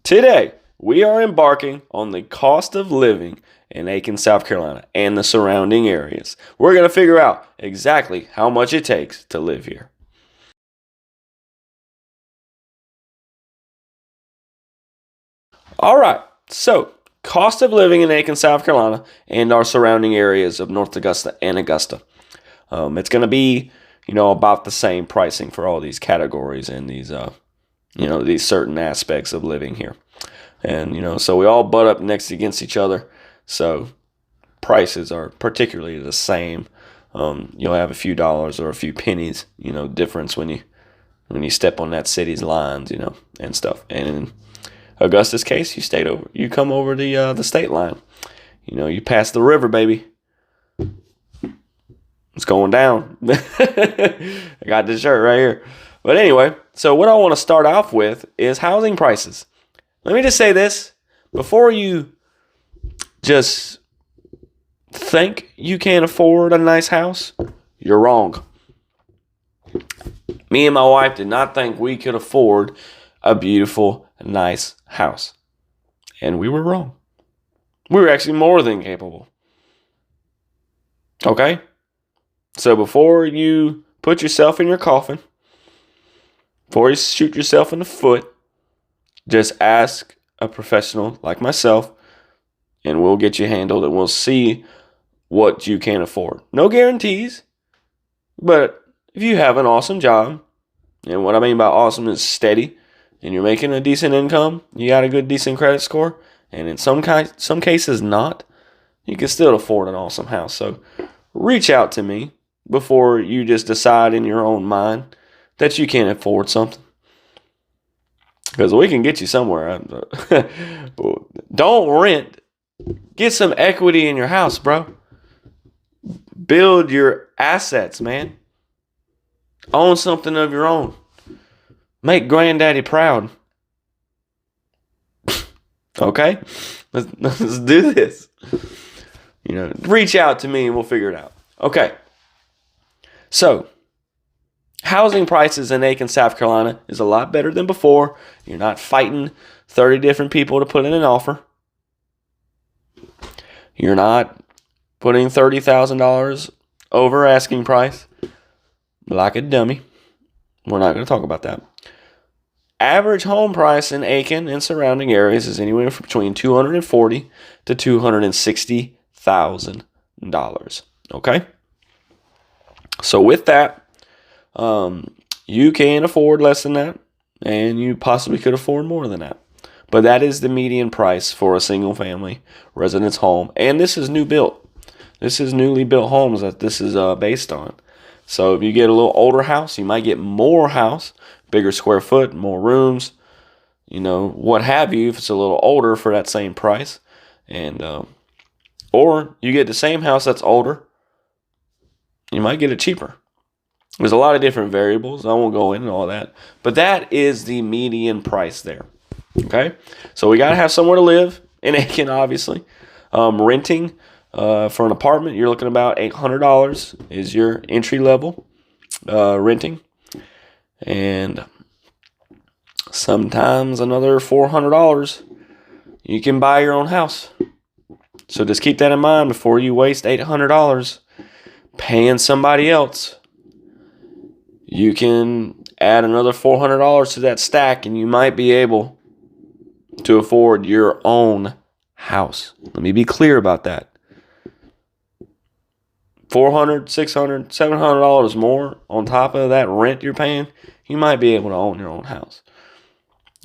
Today, we are embarking on the cost of living in Aiken, South Carolina and the surrounding areas. We're going to figure out exactly how much it takes to live here. All right, so cost of living in Aiken, South Carolina and our surrounding areas of North Augusta and Augusta. It's going to be, about the same pricing for all these categories and these, these certain aspects of living here. And, so we all butt up next against each other. So prices are particularly the same. You'll have a few dollars or a few pennies, difference when you step on that city's lines, and stuff. And in Augusta's case, you come over the state line. You pass the river, baby. It's going down. I got this shirt right here. But anyway, so what I want to start off with is housing prices. Let me just say this. Before you just think you can't afford a nice house, you're wrong. Me and my wife did not think we could afford a beautiful, nice house. And we were wrong. We were actually more than capable. Okay? So before you put yourself in your coffin, before you shoot yourself in the foot, just ask a professional like myself, and we'll get you handled, and we'll see what you can afford. No guarantees, but if you have an awesome job, and what I mean by awesome is steady, and you're making a decent income, you got a good, decent credit score, and in some cases not, you can still afford an awesome house. So reach out to me before you just decide in your own mind that you can't afford something. Because we can get you somewhere. Don't rent. Get some equity in your house, bro. Build your assets, man. Own something of your own. Make granddaddy proud. Okay? Let's do this. Reach out to me and we'll figure it out. Okay. So, housing prices in Aiken, South Carolina is a lot better than before. You're not fighting 30 different people to put in an offer. You're not putting $30,000 over asking price like a dummy. We're not going to talk about that. Average home price in Aiken and surrounding areas is anywhere from between $240,000 to $260,000. Okay? So with that, you can afford less than that, and you possibly could afford more than that. But that is the median price for a single-family residence home, and this is new built. This is newly built homes that this is based on. So if you get a little older house, you might get more house, bigger square foot, more rooms, what have you, if it's a little older for that same price. And or you get the same house that's older, you might get it cheaper. There's a lot of different variables. I won't go into all that. But that is the median price there. Okay? So we got to have somewhere to live in Aiken, obviously. Renting for an apartment, you're looking about $800 is your entry level renting. And sometimes another $400, you can buy your own house. So just keep that in mind before you waste $800 paying somebody else. You can add another $400 to that stack, and you might be able to afford your own house. Let me be clear about that. $400, $600, $700 more on top of that rent you're paying, you might be able to own your own house.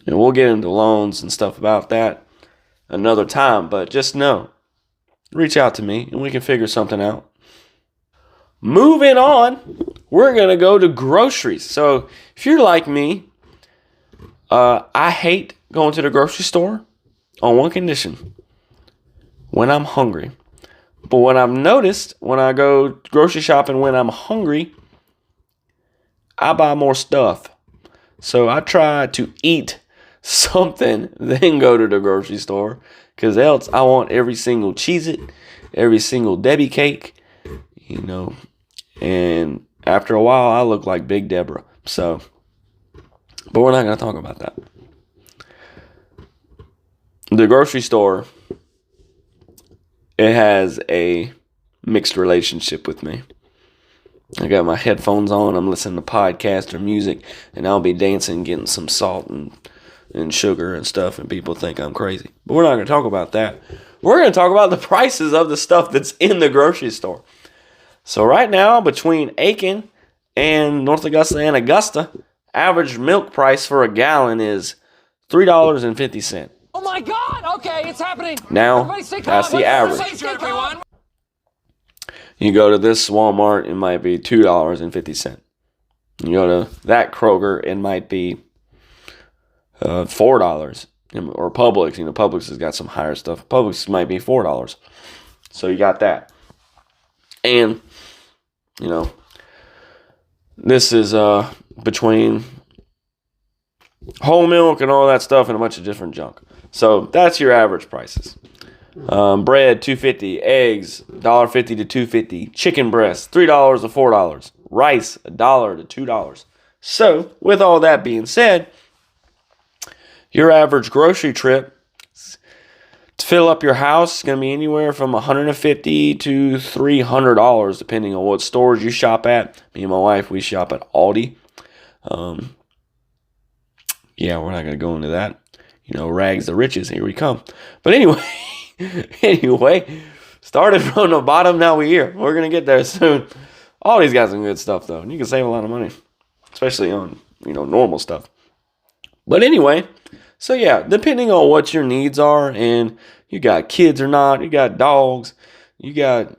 And we'll get into loans and stuff about that another time, but just know, reach out to me and we can figure something out. Moving on, we're going to go to groceries. So if you're like me, I hate going to the grocery store on one condition: when I'm hungry. But what I've noticed when I go grocery shopping when I'm hungry, I buy more stuff. So I try to eat something, then go to the grocery store. Because else I want every single Cheez-It, every single Debbie cake, And after a while, I look like Big Deborah. So, but we're not going to talk about that. the grocery store, it has a mixed relationship with me. I got my headphones on, I'm listening to podcasts or music, and I'll be dancing, getting some salt and sugar and stuff, and people think I'm crazy. But we're not going to talk about that. We're going to talk about the prices of the stuff that's in the grocery store. So right now, between Aiken and North Augusta and Augusta, average milk price for a gallon is $3.50. Oh my God! Okay, it's happening. Now, that's the average. You go to this Walmart, it might be $2.50. You go to that Kroger, it might be $4. Or Publix, Publix has got some higher stuff. Publix might be $4. So you got that. And, this is between whole milk and all that stuff and a bunch of different junk. So that's your average prices. Bread, $2.50. Eggs, $1.50 to $2.50. Chicken breast, $3 to $4. Rice, $1 to $2. So, with all that being said, your average grocery trip to fill up your house is going to be anywhere from $150 to $300, depending on what stores you shop at. Me and my wife, we shop at Aldi. Yeah, we're not going to go into that. Rags to riches, here we come. But anyway, started from the bottom, now we're here. We're going to get there soon. Aldi's got some good stuff, though. And you can save a lot of money, especially on, normal stuff. But anyway, so yeah, depending on what your needs are, and you got kids or not, you got dogs, you got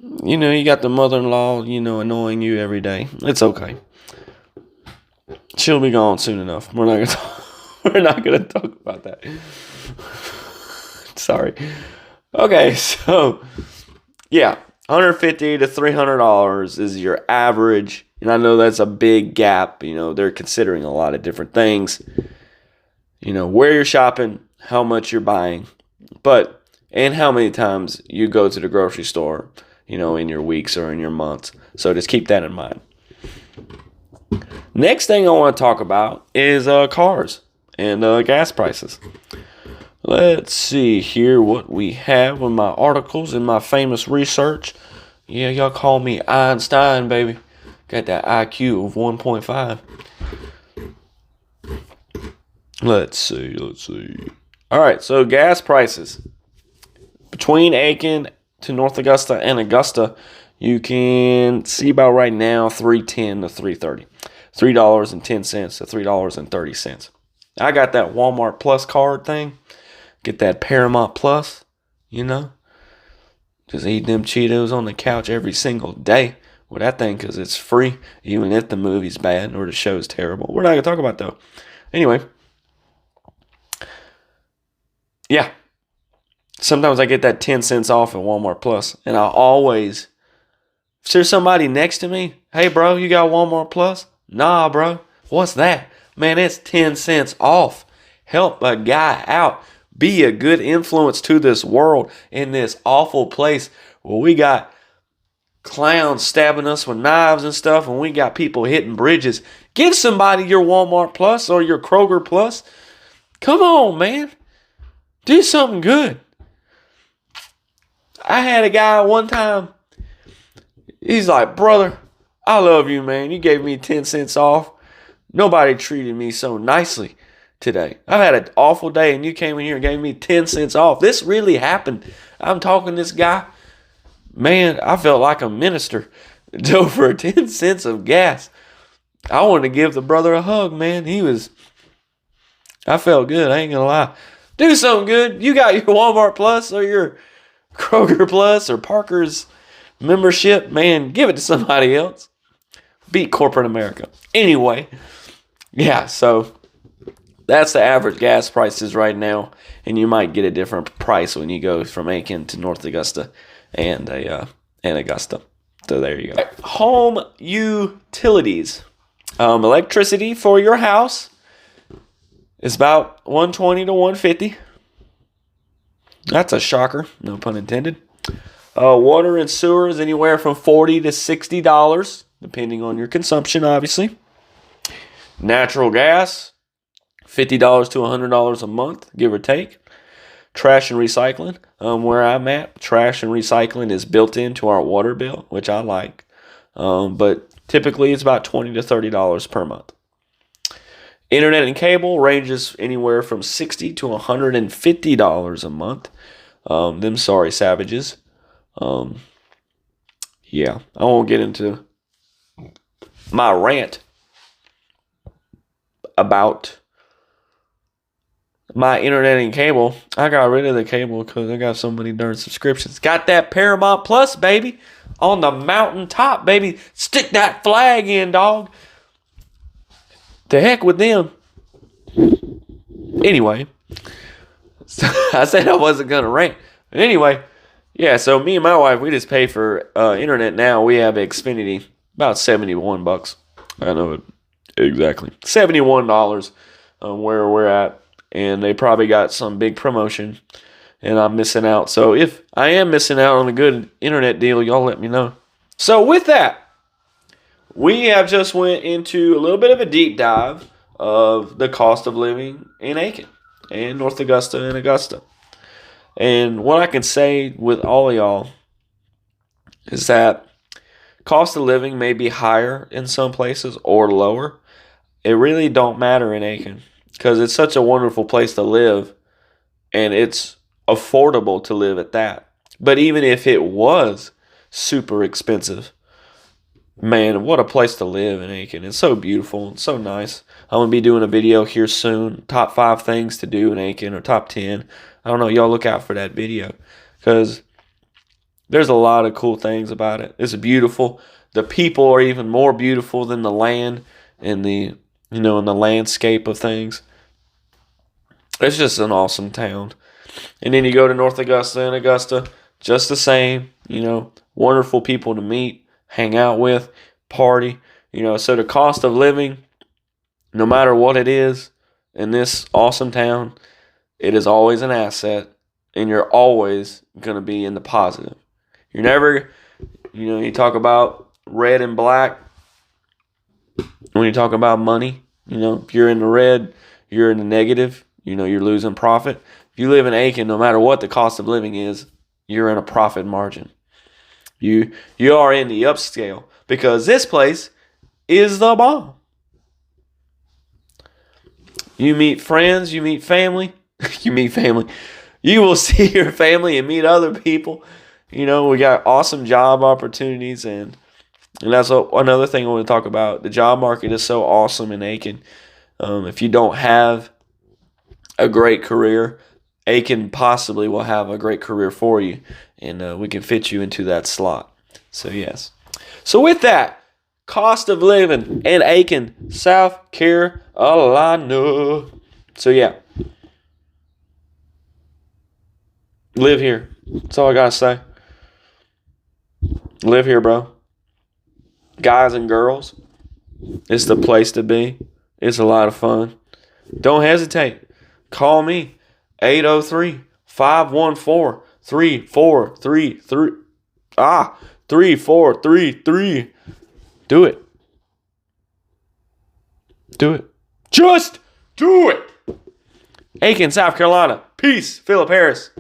the mother-in-law, annoying you every day. It's okay. She'll be gone soon enough. We're not gonna talk about that. Sorry. Okay, so yeah, $150 to $300 is your average, and I know that's a big gap. They're considering a lot of different things. Where you're shopping, how much you're buying, and how many times you go to the grocery store, in your weeks or in your months. So just keep that in mind. Next thing I want to talk about is cars and gas prices. Let's see here what we have with my articles and my famous research. Yeah, y'all call me Einstein, baby. Got that IQ of 1.5. Let's see. All right, so gas prices. Between Aiken to North Augusta and Augusta, you can see about right now $3.10 to $3.30. $3.10 to $3.30. I got that Walmart Plus card thing. Get that Paramount Plus, Just eat them Cheetos on the couch every single day with that thing because it's free, even if the movie's bad or the show's terrible. We're not going to talk about that, though. Anyway. Yeah. Sometimes I get that 10 cents off at Walmart Plus, and I always, if there's somebody next to me, hey, bro, you got Walmart Plus? Nah, bro. What's that? Man, it's 10 cents off. Help a guy out. Be a good influence to this world in this awful place where we got clowns stabbing us with knives and stuff, and we got people hitting bridges. Give somebody your Walmart Plus or your Kroger Plus. Come on, man. Do something good. I had a guy one time. He's like, brother, I love you, man. You gave me 10 cents off. Nobody treated me so nicely today. I've had an awful day, and you came in here and gave me 10 cents off. This really happened. I'm talking to this guy. Man, I felt like a minister for 10 cents of gas. I wanted to give the brother a hug, man. I felt good. I ain't going to lie. Do something good. You got your Walmart Plus or your Kroger Plus or Parker's membership. Man, give it to somebody else. Beat corporate America. Anyway, yeah, so that's the average gas prices right now. And you might get a different price when you go from Aiken to North Augusta and Augusta. So there you go. Home utilities. Electricity for your house is about $120 to $150. That's a shocker, no pun intended. Water and sewer is anywhere from $40 to $60, depending on your consumption, obviously. Natural gas, $50 to $100 a month, give or take. Trash and recycling, where I'm at, trash and recycling is built into our water bill, which I like. But typically it's about $20 to $30 per month. Internet and cable ranges anywhere from $60 to $150 a month. Them sorry savages. Yeah, I won't get into my rant about my internet and cable. I got rid of the cable because I got so many darn subscriptions. Got that Paramount Plus, baby, on the mountaintop, baby. Stick that flag in, dog. The heck with them. Anyway, so I said I wasn't gonna rant. But anyway, yeah. So me and my wife, we just pay for internet now. We have Xfinity, about $71. I know it exactly. $71 where we're at. And they probably got some big promotion, and I'm missing out. So if I am missing out on a good internet deal, y'all let me know. So with that, we have just went into a little bit of a deep dive of the cost of living in Aiken and North Augusta and Augusta. And what I can say with all of y'all is that cost of living may be higher in some places or lower. It really don't matter in Aiken, because it's such a wonderful place to live, and it's affordable to live at that. But even if it was super expensive, man, what a place to live in Aiken. It's so beautiful and so nice. I'm going to be doing a video here soon, top 5 things to do in Aiken, or top 10. I don't know, y'all look out for that video, because there's a lot of cool things about it. It's beautiful. The people are even more beautiful than the land and the in the landscape of things. It's just an awesome town. And then you go to North Augusta and Augusta, just the same, wonderful people to meet, hang out with, party, so the cost of living, no matter what it is in this awesome town, it is always an asset, and you're always going to be in the positive. You're never, you talk about red and black. When you talk about money, if you're in the red, you're in the negative, you're losing profit. If you live in Aiken, no matter what the cost of living is, you're in a profit margin. You are in the upscale, because this place is the bomb. You meet friends, you meet family, you meet family. You will see your family and meet other people. We got awesome job opportunities, and that's another thing I want to talk about. The job market is so awesome in Aiken. If you don't have a great career, Aiken possibly will have a great career for you, and we can fit you into that slot. So, yes. So, with that, cost of living in Aiken, South Carolina. So, yeah. Live here. That's all I got to say. Live here, bro. Guys and girls, it's the place to be. It's a lot of fun. Don't hesitate. Call me, 803-514-3433. 3433. Do it. Do it. Just do it. Aiken, South Carolina. Peace. Philip Harris.